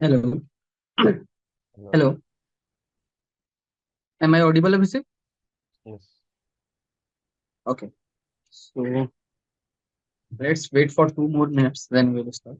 Hello. Hello. Hello. Am I audible, Abhishek? Yes. Okay. So let's wait for 2 more minutes, then we'll start.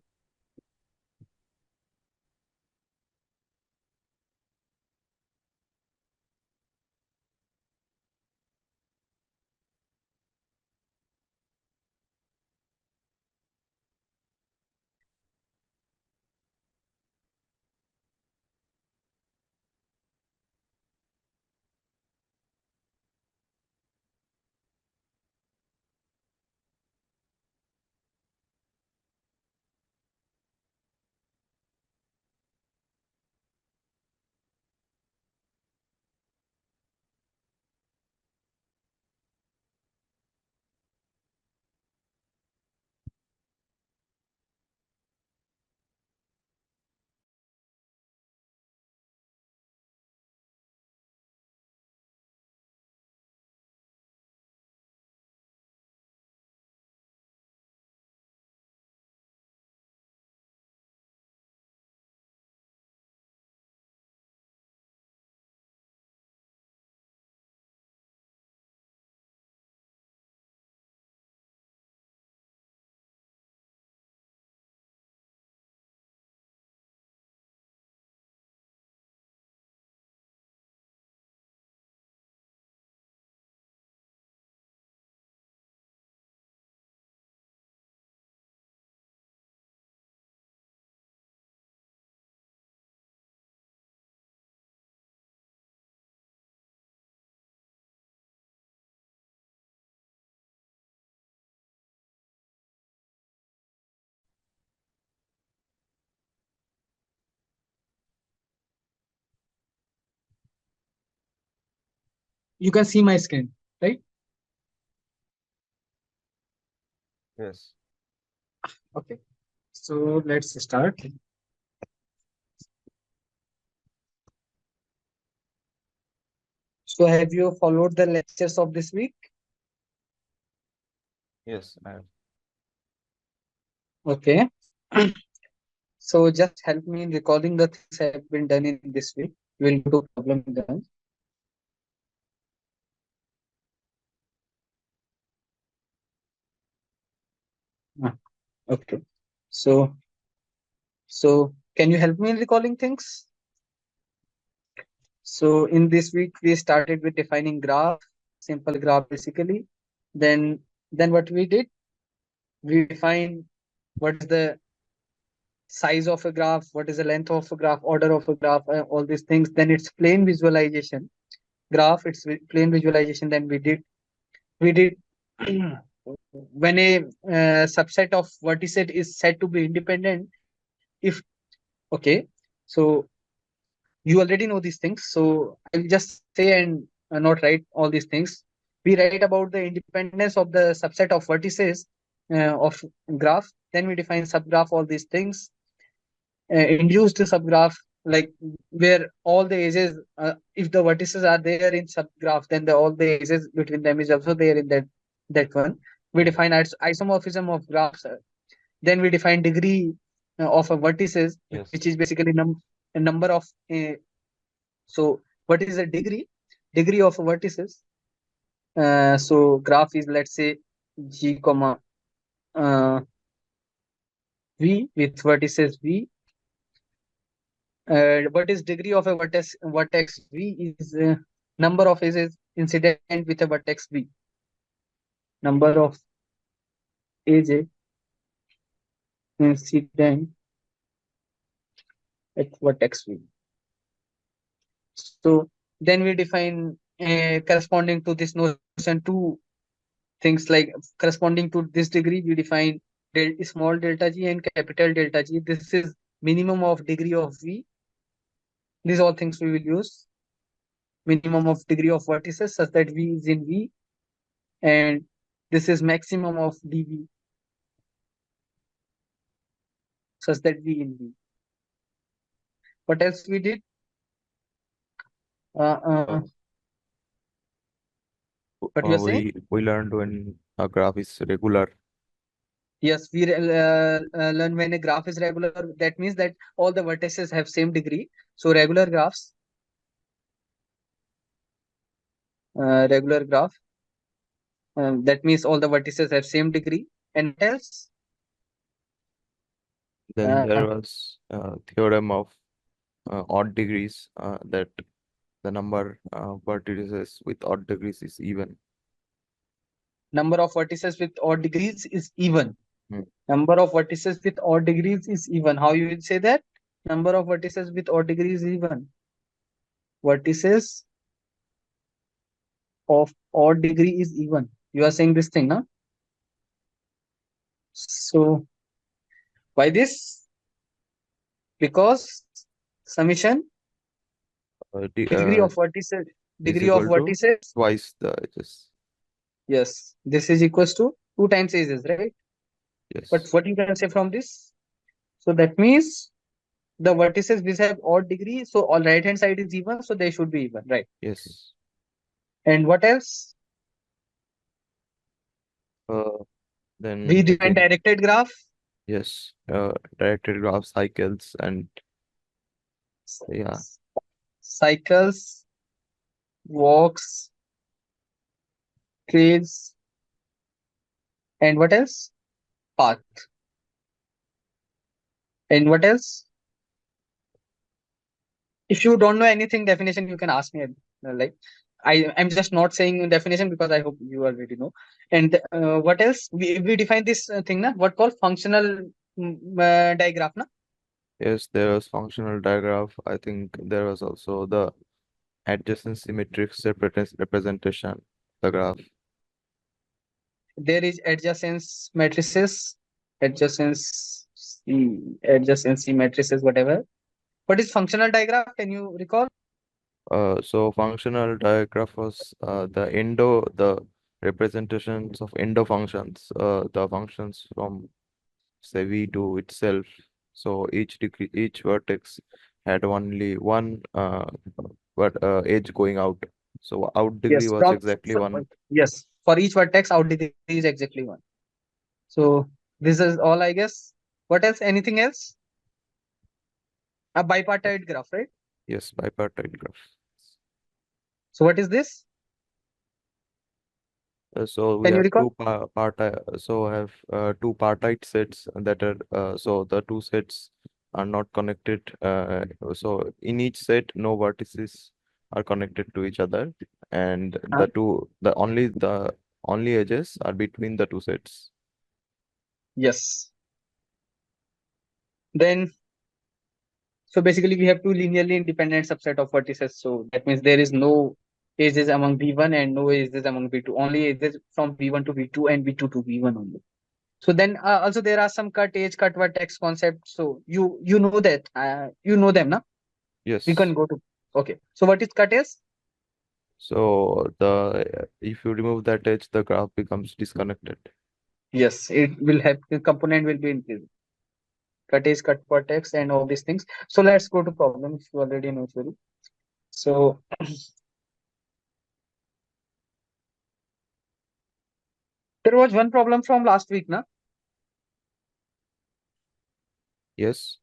You can see my screen, right? Yes. Okay. So let's start. So have you followed the lectures of this week? Yes. I have. Okay. So just help me in recalling the things have been done in this week. We'll go to problem done. Ah, okay. So so can you help me in recalling things? So in this week we started with defining graph, simple graph basically. Then what we did, we defined what is the size of a graph, what is the length of a graph, order of a graph, all these things. Then it's plain visualization graph, it's plain visualization. Then we did when a subset of vertices is said to be independent, if okay, so you already know these things, so I'll just say and not write all these things. We write about the independence of the subset of vertices of graph. Then we define subgraph, all these things. Induced subgraph, like where all the edges, if the vertices are there in subgraph, then all the edges between them is also there in that one. We Yes. define isomorphism of graphs. Then we define degree of a vertices, Yes. which is basically a number of so what is the degree of vertices. So graph is, let's say, g comma uh, v with vertices v. What is degree of a vertex v is number of edges incident with a vertex v. Number of edges incident at vertex v. So then we define corresponding to this notion two things, like corresponding to this degree we define small delta g and capital delta G. This is minimum of degree of v. These all things we will use. Minimum of degree of vertices such that v is in v, and this is maximum of dv such that v in v. What else we did? Uh, uh, Uh, what you are saying? we learned when a graph is regular. Yes, we learn when a graph is regular, that means that all the vertices have same degree. So regular graph, that means all the vertices have same degree. And what else? Then Uh, there was theorem of odd degrees, that the number vertices with odd degrees is even. Number of vertices with odd degrees is even. Hmm. Number of vertices with odd degrees is even. How you will say that? Number of vertices with odd degrees is even. Vertices of odd degree is even. You are saying this thing, na? So why this? Because summation degree of vertices Is degree of equal to vertices. twice the edges. Yes, this is equals to 2 times edges, right? But Yes. what you can say from this? So that means the vertices which have odd degree, so all right hand side is even, so they should be even, right? Yes. And what else? Uh, then We I define think directed graph. yes. Directed graph cycles and yeah. Cycles, walks, trails, and what else? Path. And what else? If you don't know anything definition, you can ask me. Like I'm just not saying definition because I hope you already know. And what else? We define this thing, na? What called functional diagram, na? Yes, there was functional diagram. I think there was also the adjacency matrix representation, the graph. There is adjacency matrices, adjacency, adjacency matrices, whatever. What is functional diagram? Can you recall? So functional diagram was the representations of endo functions, the functions from say V2 itself. So each vertex had only one edge going out. So out degree Yes, was from exactly one. yes, for each vertex, out degree is exactly one. So this is all, I guess. What else? Anything else? A bipartite graph, right? Yes, bipartite graph. So what is this? So we Can you have recall? two partite sets that are so the two sets are not connected. So in each set, no vertices are connected to each other, and Huh? the only edges are between the two sets. Yes. Then so basically we have two linearly independent subset of vertices. So that means there is no edges among V1 and no edges among V2. Only edges from V1 to V2 and V2 to V1 only. So then also there are some cut edge, cut vertex concepts. So you know that you know them, na? We can Yes. go to okay. So what is cut edge? So the if you remove that edge, the graph becomes disconnected. Yes, it will have the component will be increased. Cut edge, cut vertex, and all these things. So let's go to problem if you already know theory. So there was one problem from last week, na? Yes.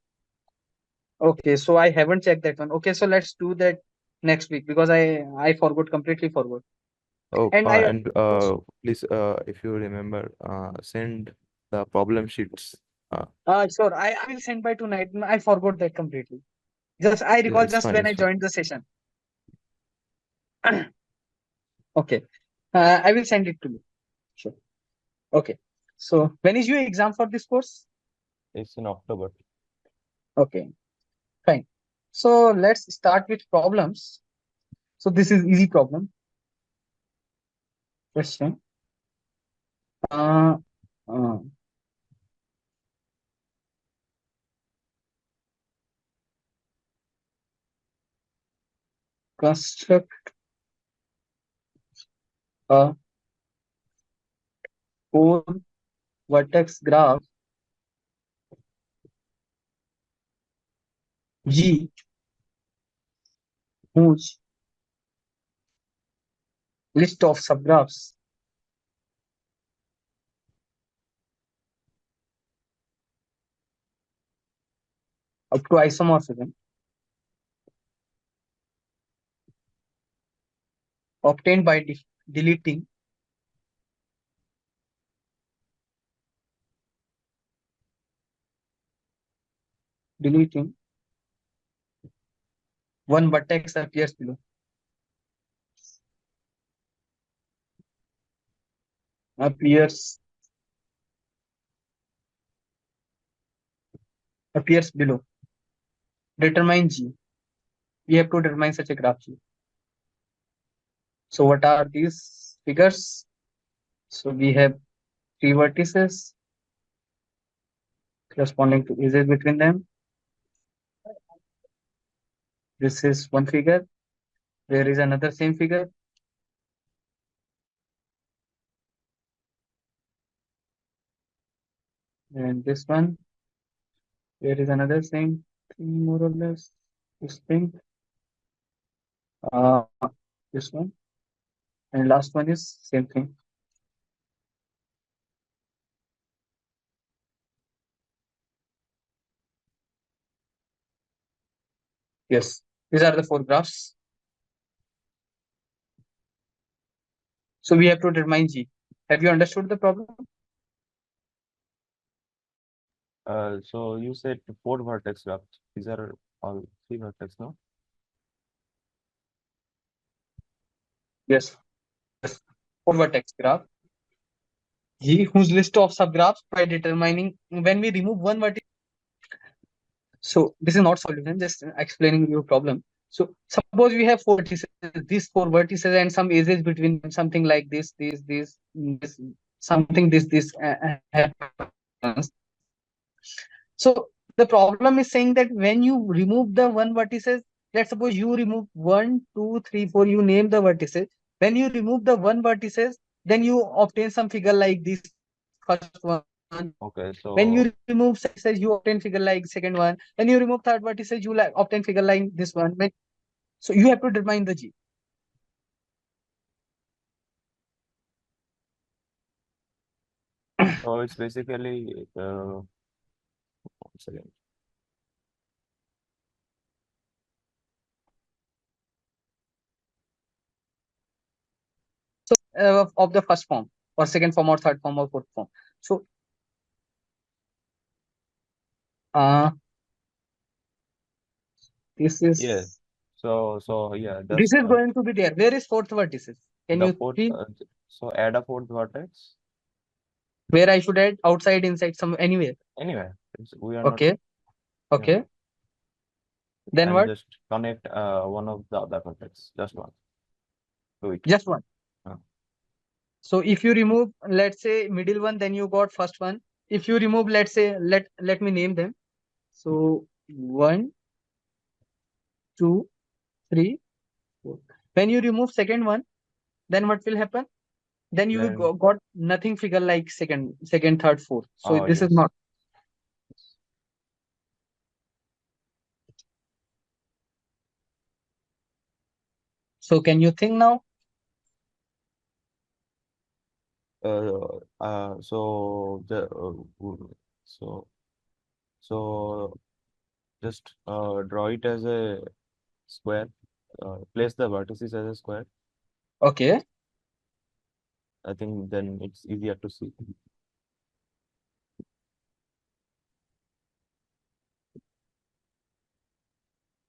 Okay, so I haven't checked that one. Okay, so let's do that next week because I forgot, completely forgot. Oh, And I and please, if you remember, send the problem sheets. Uh, sure, I will send by tonight. I forgot that completely. Just I yeah, recall it's just fine, when it's I fine. joined the session. Okay, I will send it to you. Sure. Okay. So when is your exam for this course? It's in October. Okay, fine. So let's start with problems. So this is easy problem. Question. Uh, uh, construct a four vertex graph G whose list of subgraphs up to isomorphism obtained by deleting deleting one vertex appears appears below. Determine G. We have to determine such a graph G. So what are these figures? So we have three vertices corresponding to edges between them. This is one figure. There is another same figure. And this one, there is another same thing, more or less. This thing. Uh, this one. And last one is same thing. Yes. These are the four graphs. So we have to determine G. Have you understood the problem? So you said four vertex graph. These are all three vertex, no? Yes. Yes. Four vertex graph. G whose list of subgraphs by determining when we remove one vertex. So this is not solution, just explaining your problem. So suppose we have four vertices, these four vertices and some edges between them, something like this, something happens. So the problem is saying that when you remove the one vertices, let's suppose you remove 1, 2, 3, 4, you name the vertices. When you remove the one vertices, then you obtain some figure like this first one. Okay, When you so remove vertices, you obtain figure like second one. When you remove third vertices, you like obtain figure like this one. So you have to determine the G. so it's basically one second. So of the first form or second form or third form or fourth form. So uh this Yeah. is So yeah, this just is going to be there. Where is fourth vertices? Can the you fourth. see So add a fourth vertex. where I should add outside, inside, some anywhere? Anyway, we are not. Okay, Yeah. okay. Then And what? just connect one of the other vertex, just one to it. Just one. Uh, So if you remove, let's say, middle one, then you got first one. If you remove, let's say, let me name them. So 1, 2, 3, 4. When you remove second one, then what will happen? Then you will then got nothing figure like second, third, fourth. So oh this is yes. not. So can you think now? So the so so just draw it as a square. Place the vertices as a square. Okay, I think then it's easier to see.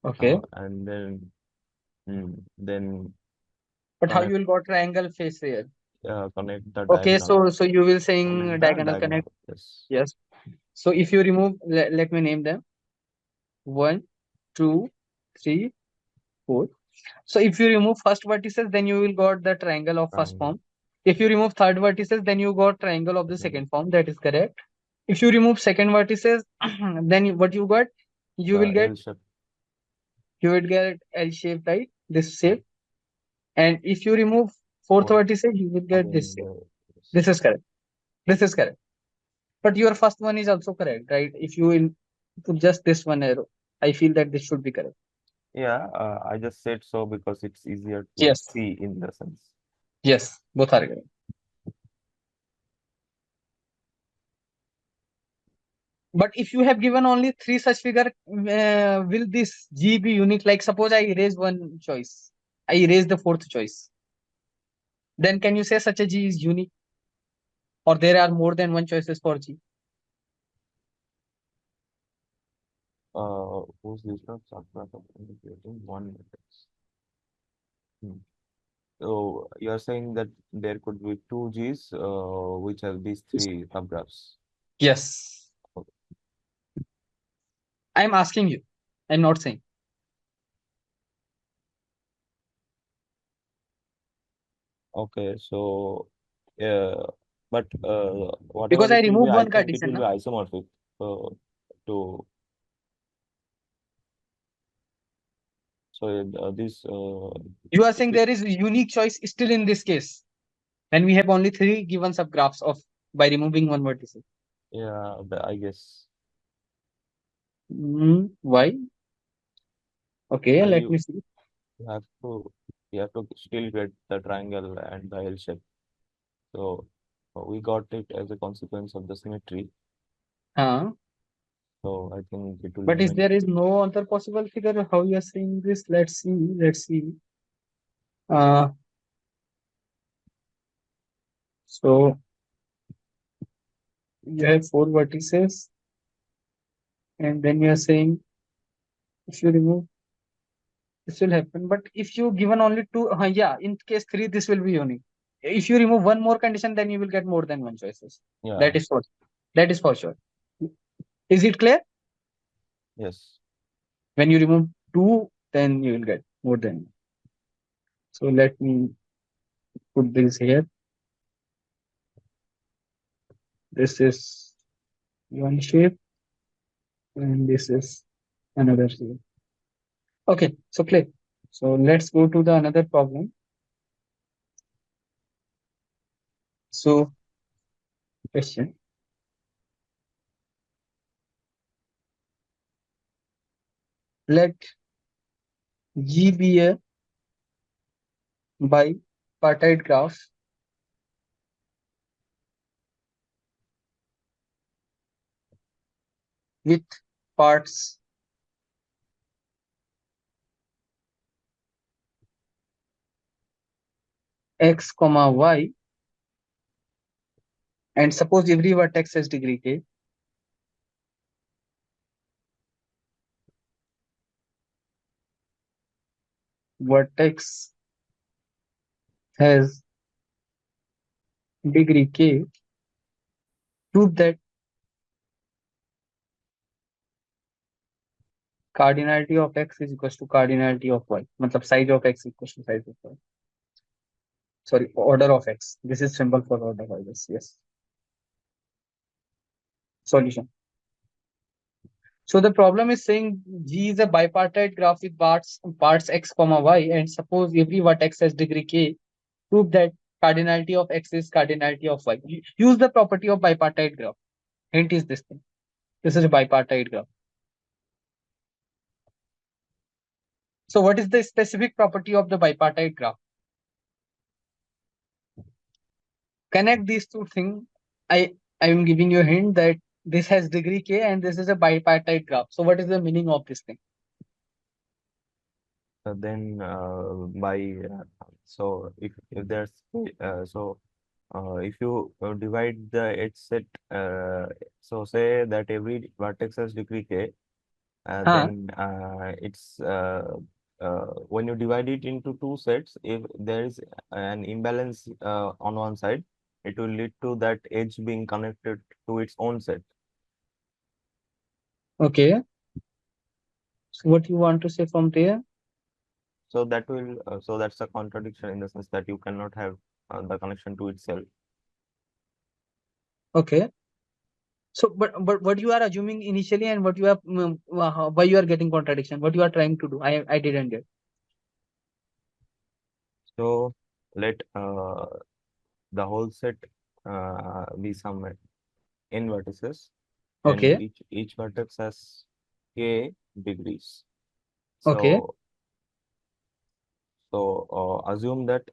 okay. And then But how you connect will got triangle face here? connect the Okay, diagonal. so you will Connect saying the diagonal diagonal. connect. Yes. Yes. So if you remove, let me name them. 1, 2, 3, 4. So if you remove first vertices, then you will got the triangle of first Triangle. form. If you remove third vertices, then you got triangle of the Second. second form. That is correct. If you remove second vertices, then what you got? You will The get L shape. L shape, right? This shape. And if you remove fourth Fourth. vertices, you will get this Again shape. the yes. This is correct. This is correct. But your first one is also correct, right? If you put just this one arrow, I feel that this should be correct. Yeah, I just said so because it's easier to Yes. see in the sense. Yes. Both are correct. But if you have given only three such figure, will this G be unique? Like suppose I erase one choice, I erase the fourth choice. Then can you say such a G is unique, or there are more than one choices for G? Whose list of subclass of indicating one matrix. Hmm. So you are saying that there could be two Gs, which have these three subgraphs. Yes. Okay. I'm asking you. I'm not saying. Okay, so but whatever Because I it will be, remove I one think it condition. will be Na? isomorphic. To so this You are saying there is a unique choice still in this case. And we have only three given subgraphs of by removing one vertex. yeah, I guess Why? Okay, let me you see. have to you have to still get the triangle and the L shape. So we got it as a consequence of the symmetry. Huh? So I think it will But is remain. there is no other possible figure how you are saying this? Let's see. Let's see. Uh, so you have four vertices, and then you are saying if you remove this will happen. But if you given only two, yeah, in case three, this will be unique. If you remove one more condition, then you will get more than one choices. Yeah. That is for that is for sure. Is it clear? Yes. When you remove two, then you will get more than one. So let me put this here. This is one shape, and this is another shape. Okay, so clear. So let's go to the another problem. So question: let G be a bipartite graph with parts x comma y, and suppose every vertex has degree k. Vertex has degree k. Prove that cardinality of x is equals to cardinality of y. मतलब size of x equals to size of y. Sorry, order of x. This is symbol for order, I guess. Yes. Solution. So the problem is saying G is a bipartite graph with parts x comma y, and suppose every vertex has degree k. Prove that cardinality of x is cardinality of y. Use the property of bipartite graph. Hint is this thing. This is a bipartite graph. So what is the specific property of the bipartite graph? Connect these two things. I am giving you a hint that this has degree k and this is a bipartite graph. So what is the meaning of this thing? Then by so if there's if you divide the edge set, so say that every vertex has degree k, Huh? then it's when you divide it into two sets, if there is an imbalance on one side, it will lead to that edge being connected to its own set. Okay. So what you want to say from there? So that will so that's a contradiction in the sense that you cannot have the connection to itself. Okay. So but what you are assuming initially and what you are why you are getting contradiction? What you are trying to do? I didn't get. So let the whole set be some n vertices, and Okay. each vertex has k degrees. Okay. So assume that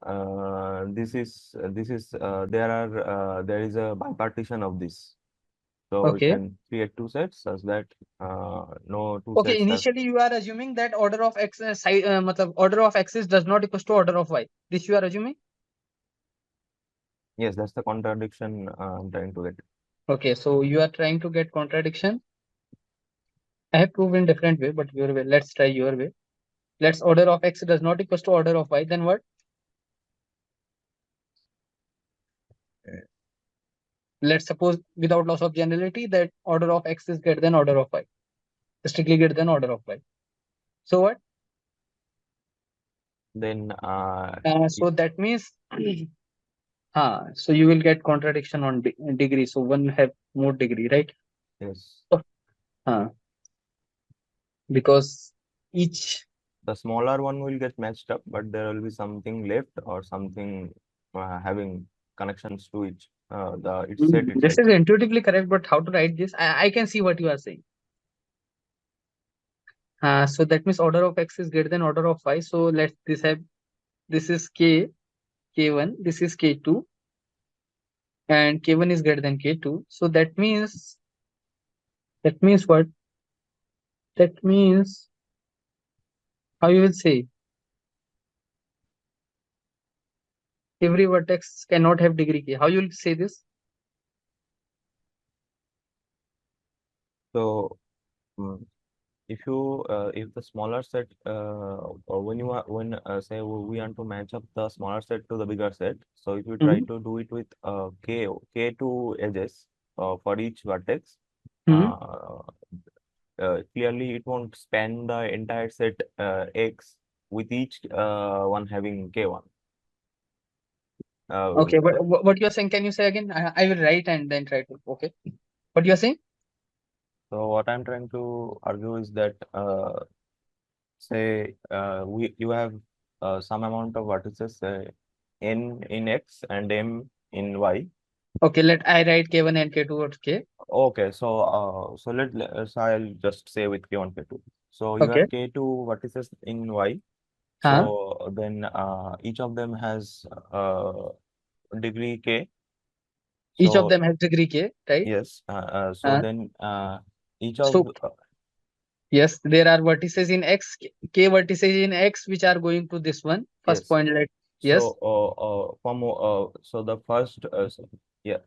this is there is a bipartition of this. So we Okay. can create two sets such that no two Okay, sets have. initially you are assuming that order of x matlab order of x's does not equals to order of y. This you are assuming? Yes, that's the contradiction I'm trying to get. Okay, so you are trying to get contradiction. I have proved in different way, but your way. Let's try your way. Let's order of x does not equals to order of y. Then what? Let's suppose without loss of generality that order of x is greater than order of y, strictly greater than order of y. So what? Then So that means, so you will get contradiction on degree. So one have more degree, right? yes, So, because each. the smaller one will get matched up, but there will be something left or something having connections to each the its set This itself. is intuitively correct, but how to write this? I can see what you are saying. So that means order of x is greater than order of y. So let this have, this is k1, this is k2, and k1 is greater than k2. So that means what? That means, how you will say, every vertex cannot have degree k. How you will say this? So mm, if the smaller set or when you are when say we want to match up the smaller set to the bigger set, so if you try Hmm. to do it with k2 edges for each vertex, Hmm. uh, clearly it won't span the entire set x with each one having k1. uh, Okay, but what you are saying? Can you say again? I will write and then try to. Okay, what you are saying? so what I'm trying to argue is that say we you have some amount of vertices n in x and m in y. Okay, let I write k1 and k2 or k. Okay, so I'll just say with k1 k2. So you Okay. have k2 vertices in y. Huh? So then each of them has degree k. Each of So them has degree k, right? yes, so Uh, then each so of yes, there are vertices in x, k vertices in x, which are going to this one. First yes. point, let So yes. so the first yeah,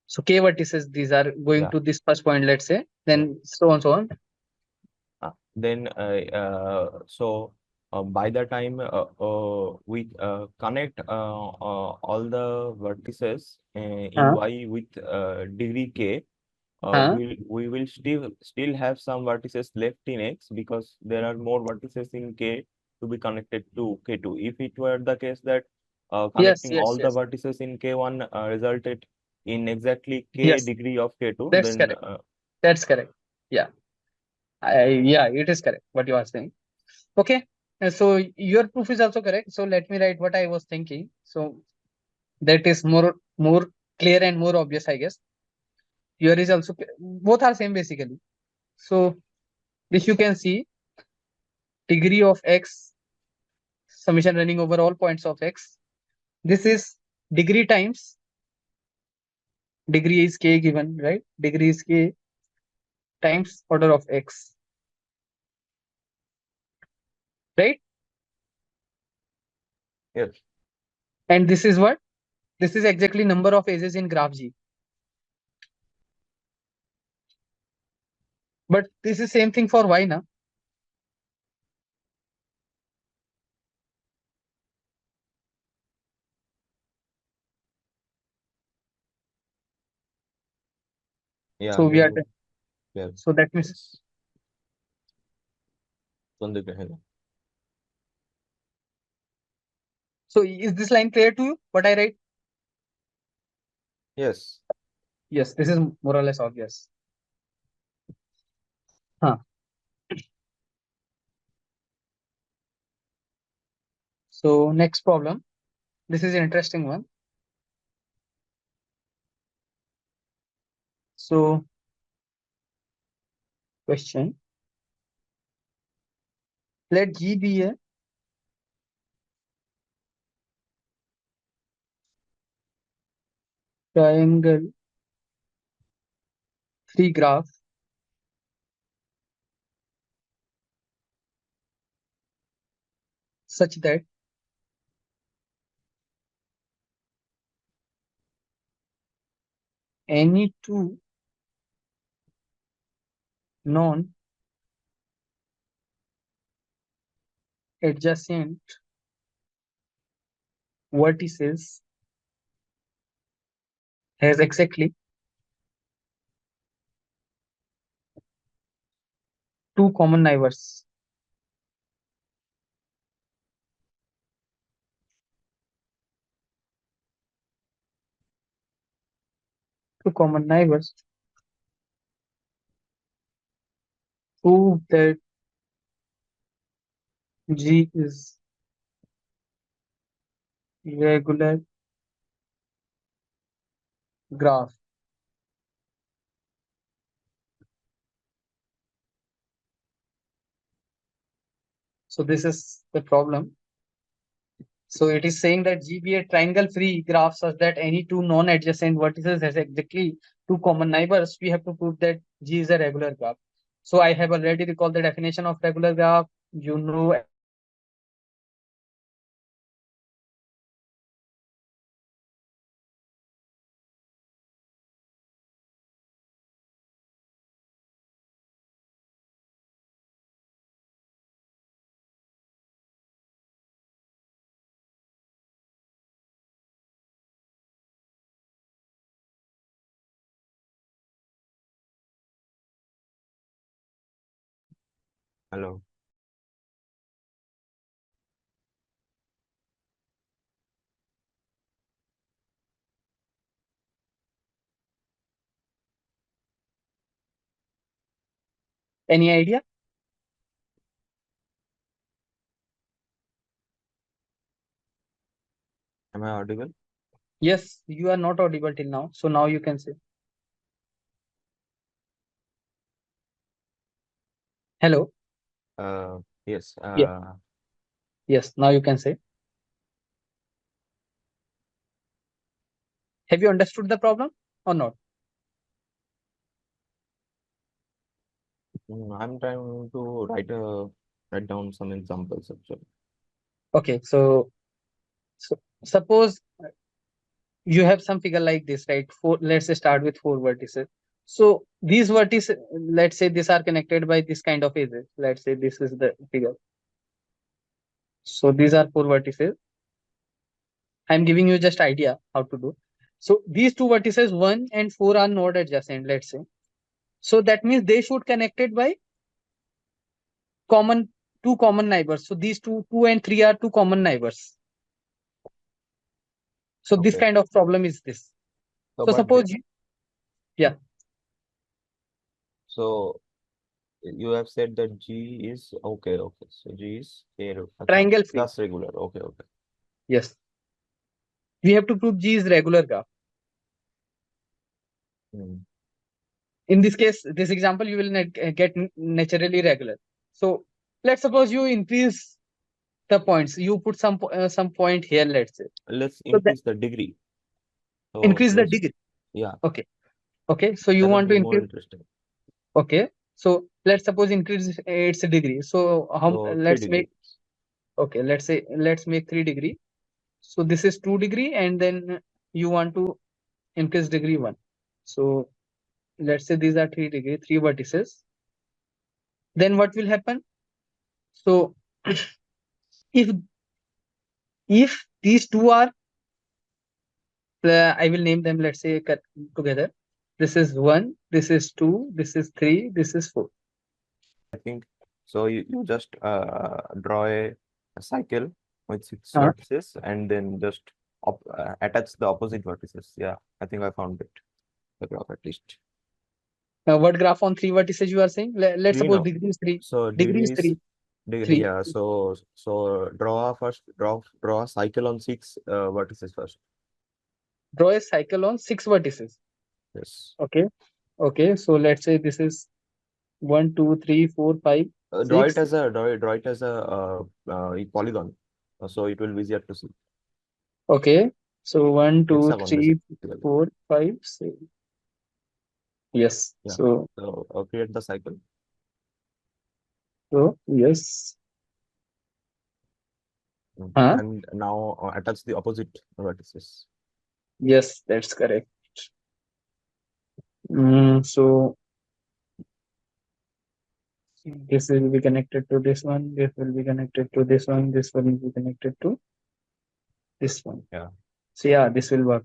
So k vertices, these are going yeah, to this first point, let's say. yeah. Then so on, so on. Then by the time we connect all the vertices in Huh? y with degree k, Huh? we will still have some vertices left in x because there are more vertices in k to be connected to k2. If it were the case that Yes, connecting yes, all the yes, vertices in k1 resulted in exactly k yes. degree of k2, That's then correct. That's correct. Yeah, yeah, it is correct what you are saying. Okay. So your proof is also correct. So let me write what I was thinking. So that is more clear and more obvious, I guess. Here is also both are same basically. So this you can see degree of x summation running over all points of x. This is degree times degree is k given, right? Degree is k times order of x, right? yes. And this is what? This is exactly number of edges in graph G. But this is same thing for y now. Yeah, So we are then yeah, so that means yes. Tunduk रहेगा. so is this line clear to you? What I write? Yes, Yes, this is more or less obvious. Huh. So next problem. This is an interesting one. So question. Let G be a triangle free graph such that any two non-adjacent vertices has exactly two common neighbors. Two common neighbors prove that G is regular graph. So this is the problem. So it is saying that G be a triangle-free graph such that any two non-adjacent vertices has exactly two common neighbors. We have to prove that G is a regular graph. So I have already recalled the definition of regular graph. You know Hello. any idea? Am I audible? Yes, you are not audible till now. So now you can say hello. Yes. Yeah. Yes, now you can say. Have you understood the problem or not? I'm trying to write down some examples actually. Okay, so suppose you have some figure like this, right? Four, let's say start with four vertices. So these vertices, let's say these are connected by this kind of edges. Let's say this is the figure. So these are four vertices. I'm giving you just idea how to do. So these two vertices, 1 and 4 are not adjacent, let's say. So that means they should connected by common two common neighbors. So these two and 3 are two common neighbors. So this Okay. kind of problem is this. So, So but suppose yeah, so you have said that G is okay. Okay. So G is A. Okay. triangle free. Plus regular. Okay. Okay. Yes. We have to prove G is regular graph. Hmm. In this case, this example, you will get naturally regular. So let's suppose you increase the points. You put some point here, let's say. Let's So that increase the degree. So increase the let's, degree. yeah, Okay. Okay. So you that would want be to more increase. interesting. Okay. So let's suppose increase its degree. So how So three let's make degrees. okay. Let's make 3 degree. So this is 2 degree, and then you want to increase degree 1. So let's say these are 3 degree, 3 vertices. Then what will happen? So if these two are I will name them, let's say together. This is 1, this is 2, this is 3, this is 4. I think so. You just draw a cycle with six Uh, vertices and then just attach the opposite vertices. Yeah, I think I found it. The graph at least. what graph on 3 vertices you are saying? Let's Three suppose now. degree is 3. So Degree is degree is 3. degree. 3. Yeah. So draw a cycle on six vertices first. Draw a cycle on 6 vertices. Yes. Okay. Okay. So let's say this is 1, 2, 3, 4, 5, Draw it 6. as a draw it as a polygon, so it will be easier to see. Okay. So 1, 2, Hexagon 3, basically. 4, 5, 6. Yes. Yeah. So create the cycle. Yes. Huh? And now attach the opposite vertices. Yes, that's correct. So this will be connected to this one. This will be connected to this one. This one will be connected to this one. Yeah. So yeah, this will work.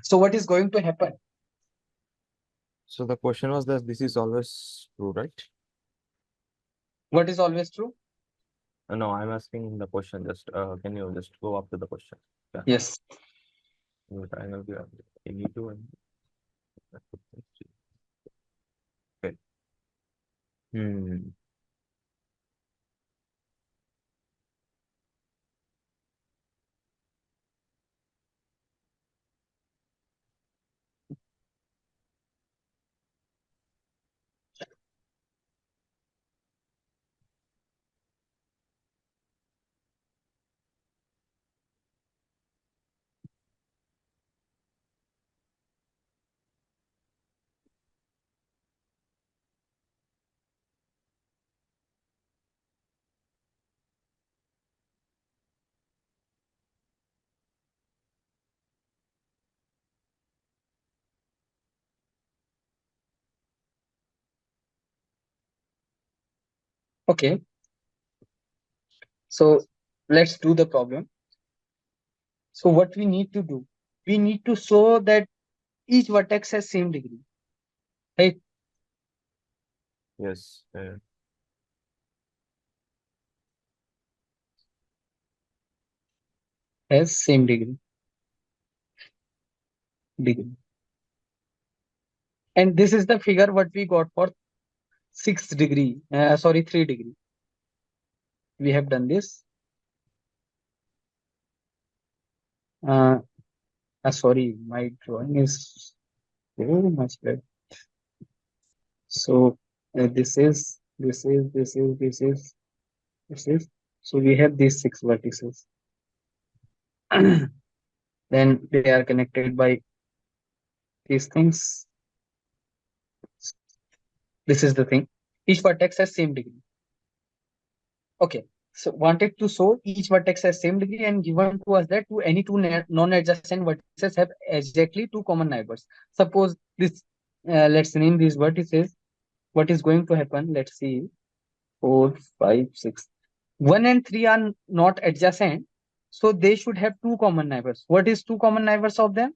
So what is going to happen? So the question was that this is always true, right? What is always true? No, I'm asking the question. Just can you just go up to the question? Yeah. Yes. Triangle here. A2 and okay. Hmm. Okay. So let's do the problem. So what we need to do? We need to show that each vertex has same degree, right? Yes. Has same degree. And this is the figure what we got for 6 degree. Sorry, 3 degree. We have done this. Uh, Sorry, my drawing is very much bad. So this is. So we have these 6 vertices. Then they are connected by these things. This is the thing. Each vertex has same degree. Okay. So wanted to show each vertex has same degree and given to us that to any two non-adjacent vertices have exactly two common neighbors. Suppose this, let's name these vertices. What is going to happen? Let's see. 4, 5, 6. 1 and 3 are not adjacent. So they should have two common neighbors. What is two common neighbors of them?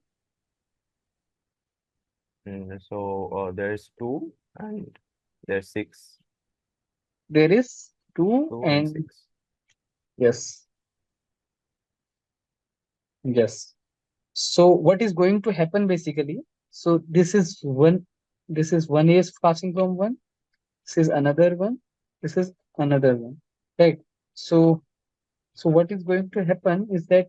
So there is 2 and there's 6. There is 2 2 and and 6. yes, yes. So what is going to happen basically? So this is one is passing from one, this is another one, this is another one. Right. So what is going to happen is that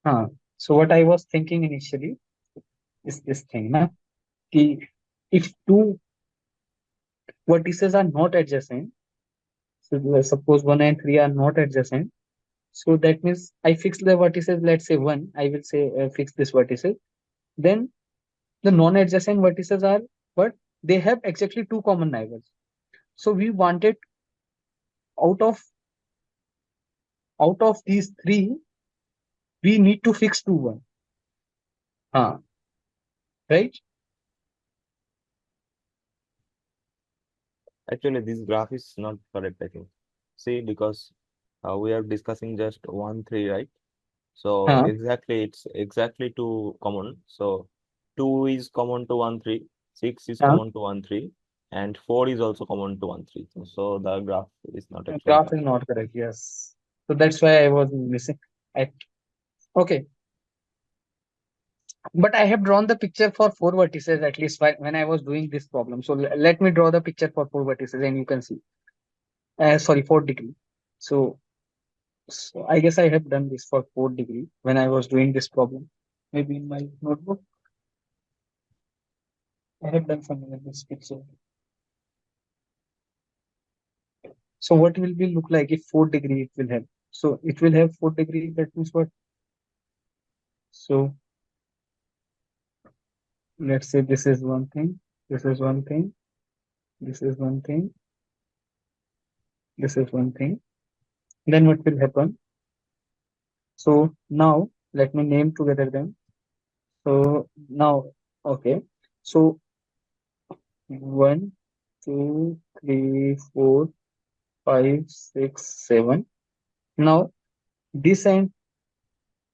uh, so what I was thinking initially is this thing, na? Ki if two vertices are not adjacent, so suppose 1 and 3 are not adjacent, so that means I fix the vertices, let's say 1, I will say fix this vertices. Then the non-adjacent vertices are what? They have exactly two common neighbors. So we wanted out of these three, we need to fix two one. Right? Actually, this graph is not correct, I think. See, because we are discussing just 1, 3, right? So Huh. exactly, it's exactly 2 common. So 2 is common to 1, 3, 6 is Huh. common to 1, 3, and 4 is also common to 1, 3. So the graph is not actually Graph is correct. not correct. Yes. So that's why I was missing. I, okay. But I have drawn the picture for four vertices at least when I was doing this problem. So let me draw the picture for four vertices and you can see. Sorry, 4 degree. So, so I guess I have done this for 4 degree when I was doing this problem. Maybe in my notebook, I have done something like this picture. So what will be look like if 4 degree it will have? So it will have 4 degrees. That means what? So let's say this is one thing, this is one thing, this is one thing, this is one thing. Then what will happen? So now let me name together them. So now, okay. So 1, 2, 3, 4, 5, 6, 7. Now this and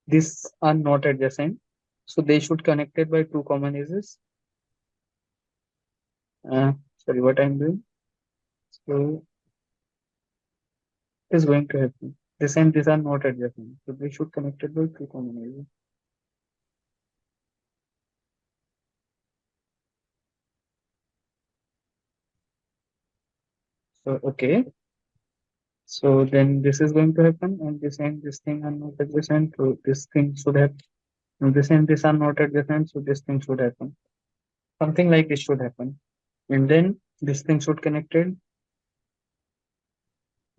this are not adjacent. So they should connected by two common edges. Sorry, what I'm doing. So is going to happen. This and this are not adjacent. So they should connected by two common edges. So okay. So then this is going to happen, and this thing are not adjacent. So this thing should happen. And this and this are not adjacent. So this thing should happen. Something like this should happen. And then this thing should connected.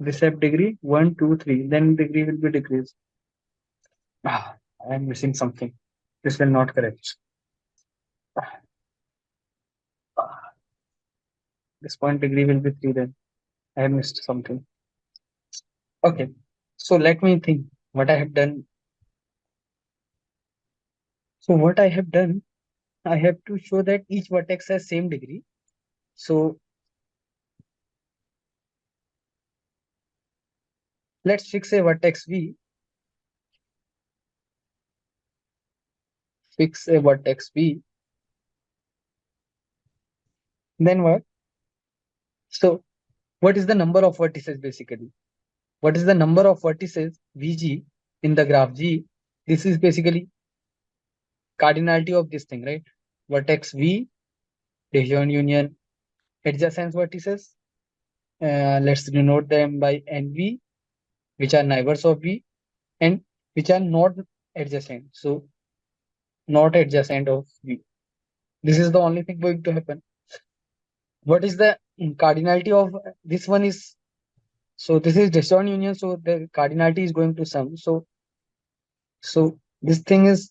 This have degree 1, 2, 3. Then degree will be decreased. I am missing something. This will not correct. This point degree will be 3 then. I have missed something. Okay. So let me think what I have done. So what I have done, I have to show that each vertex has same degree. So let's fix a vertex V. Fix a vertex V. Then what? So what is the number of vertices basically? What is the number of vertices Vg in the graph G? This is basically cardinality of this thing, right? Vertex V, decision union, adjacent vertices. Let's denote them by NV, which are neighbors of V, and which are not adjacent. So not adjacent of V. This is the only thing going to happen. What is the cardinality of this one is, so this is decision union, so the cardinality is going to sum. So this thing is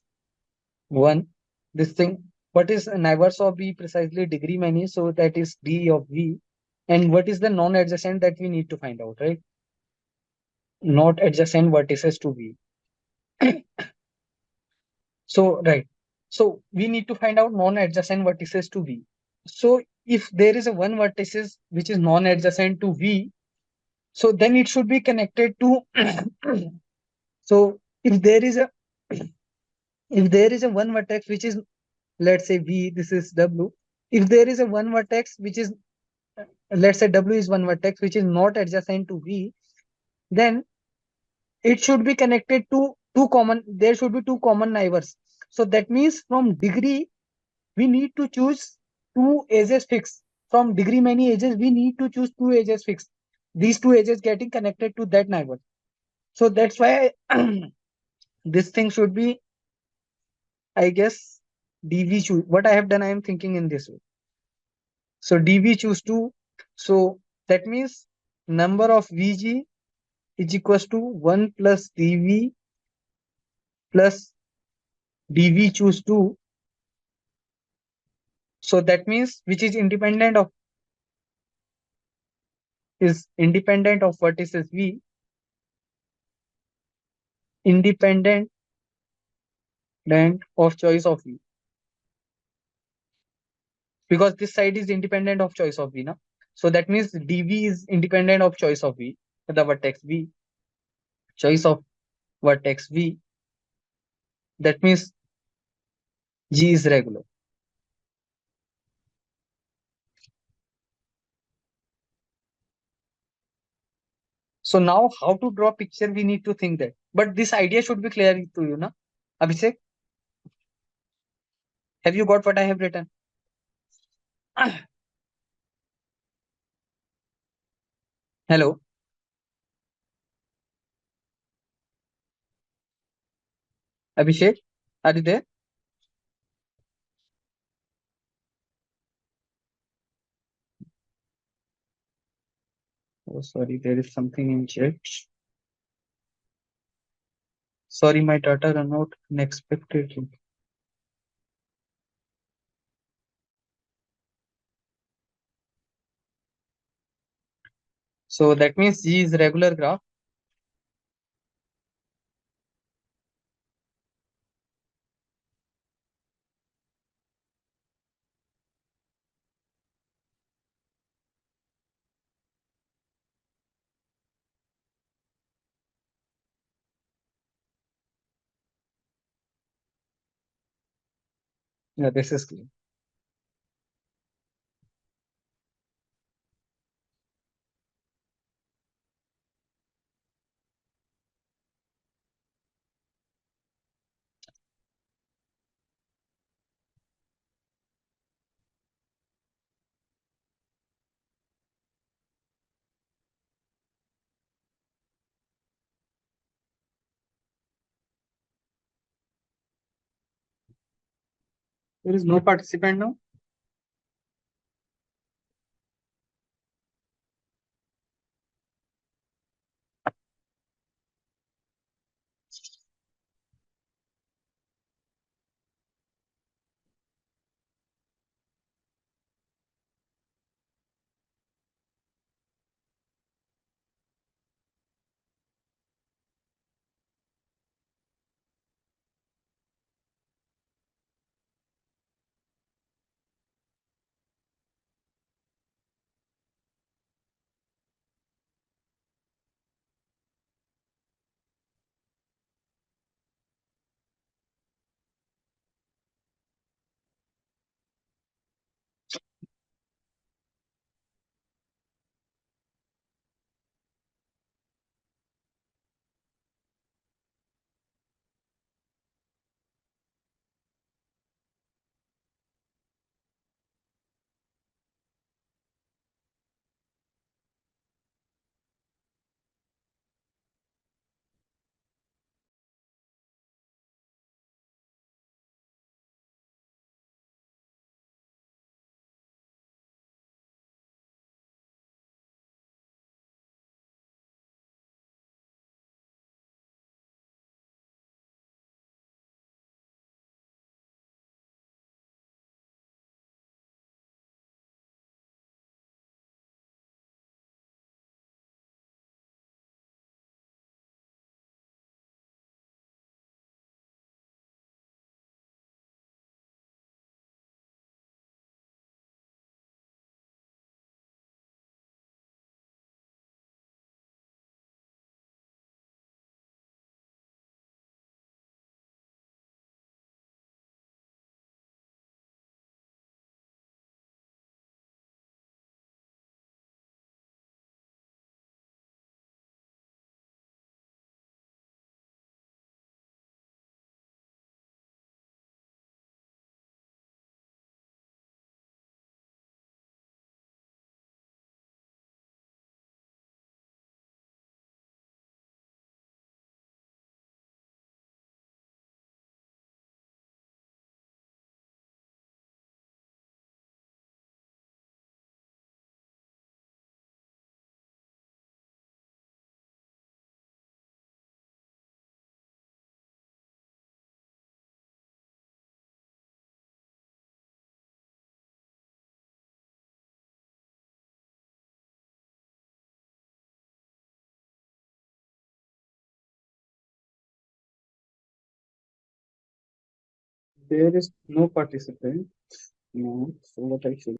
1. This thing, what is neighbors of V precisely? Degree many, so that is D of V. And what is the non-adjacent that we need to find out, right? Not adjacent vertices to V. So right. So we need to find out non-adjacent vertices to V. So if there is a one vertices which is non-adjacent to V, so then it should be connected to so if there is a one vertex which is, let's say V, this is W. If there is a one vertex which is, let's say W is one vertex which is not adjacent to V, then it should be connected to there should be two common neighbors. So that means from degree we need to choose two edges fixed. From degree many edges we need to choose two edges fixed. These two edges getting connected to that neighbor. So that's why this thing should be, I guess, dv choose. What I have done, I am thinking in this way. So dv choose 2. So that means number of vg is equals to 1 plus dv plus dv choose 2. So that means which is independent of vertices v, independent of choice of v, because this side is independent of choice of v now. So that means dv is independent of choice of v, the vertex v, choice of vertex v. That means g is regular. So now how to draw picture, we need to think that. But this idea should be clear to you, na? Abhishek, have you got what I have written? Hello, Abhishek, are you there? Oh, sorry, there is something in chat. Sorry, my data run out unexpectedly. So that means G is regular graph. Yeah, this is clear. There is no participant now. There is no participant. No. So what I should